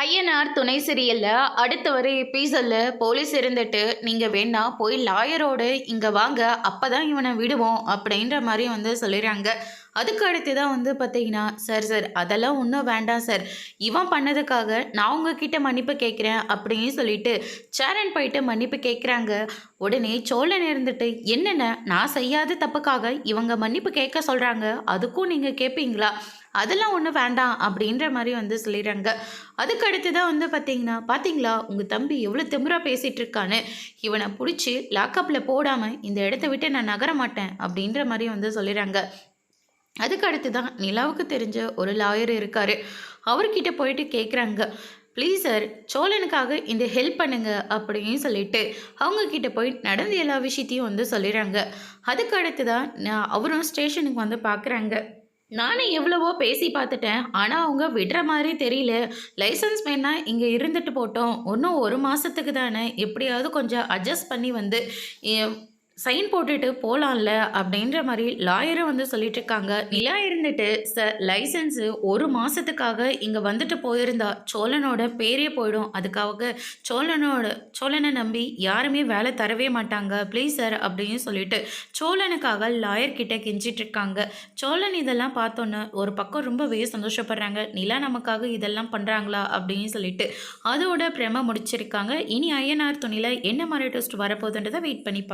ஐயனார் துணை சீரியல்ல அடுத்த வர எபிசோட்ல போலீஸ் இருந்துட்டு நீங்க வேணா போய் லாயரோட இங்க வாங்க அப்பதான் இவனை விடுவோம் அப்படின்ற மாதிரி சொல்லிடுறாங்க. அதுக்கு அடுத்து தான் பார்த்தீங்கன்னா, சார் சார் அதெல்லாம் ஒன்றும் வேண்டாம் சார், இவன் பண்ணதுக்காக நான் உங்ககிட்ட மன்னிப்பு கேட்குறேன் அப்படின்னு சொல்லிட்டு சேரன் போயிட்டு மன்னிப்பு கேட்குறாங்க. உடனே சோழன் இருந்துட்டு என்னென்ன நான் செய்யாத தப்புக்காக இவங்க மன்னிப்பு கேட்க சொல்கிறாங்க, அதுக்கும் நீங்கள் கேட்பீங்களா? அதெல்லாம் ஒன்றும் வேண்டாம் அப்படின்ற மாதிரி சொல்லிடுறாங்க. அதுக்கு அடுத்து தான் பார்த்தீங்களா உங்கள் தம்பி எவ்வளோ திமிரா பேசிகிட்டு இருக்கான்னு, இவனை பிடிச்சி லாக்கப்பில் போடாமல் இந்த இடத்த விட்டு நான் நகர மாட்டேன் அப்படின்ற மாதிரி சொல்லிடுறாங்க. அதுக்கு அடுத்து தான் நிலாவுக்கு தெரிஞ்ச ஒரு லாயர் இருக்கார். அவர்கிட்ட போயிட்டு கேட்குறாங்க, ப்ளீஸ் சார் சோழனுக்காக இந்த ஹெல்ப் பண்ணுங்க அப்படின்னு சொல்லிட்டு அவங்கக்கிட்ட போய் நடந்த எல்லா விஷயத்தையும் சொல்லிடுறாங்க. அதுக்கு அடுத்து தான் அவரும் ஸ்டேஷனுக்கு பார்க்குறாங்க. நானும் எவ்வளவோ பேசி பார்த்துட்டேன், ஆனால் அவங்க விடுற மாதிரி தெரியல. லைசன்ஸ் வேணா இங்கே இருந்துட்டு போட்டோம், இன்னும் 1 மாதத்துக்கு தானே, எப்படியாவது கொஞ்சம் அட்ஜஸ்ட் பண்ணி சைன் போட்டுட்டு போகலாம்ல அப்படின்ற மாதிரி லாயரும் சொல்லிட்டு இருக்காங்க. நிலா இருந்துட்டு லைசன்ஸு 1 மாதத்துக்காக இங்கே வந்துட்டு போயிருந்தா சோழனோட பேரே போயிடும், அதுக்காக சோழனை நம்பி யாருமே வேலை தரவே மாட்டாங்க, ப்ளீஸ் சார் அப்படின்னு சொல்லிட்டு சோழனுக்காக லாயர்கிட்ட கெஞ்சிட்டு இருக்காங்க. சோழன் இதெல்லாம் பார்த்தோன்னே ஒரு பக்கம் ரொம்பவே சந்தோஷப்படுறாங்க. நிலா நமக்காக இதெல்லாம் பண்ணுறாங்களா அப்படின்னு சொல்லிட்டு அதோட பிரம முடிச்சிருக்காங்க. இனி ஐயனார் துணியில் என்ன மாதிரி டெஸ்ட் வரப்போகுதுன்றதை வெயிட் பண்ணி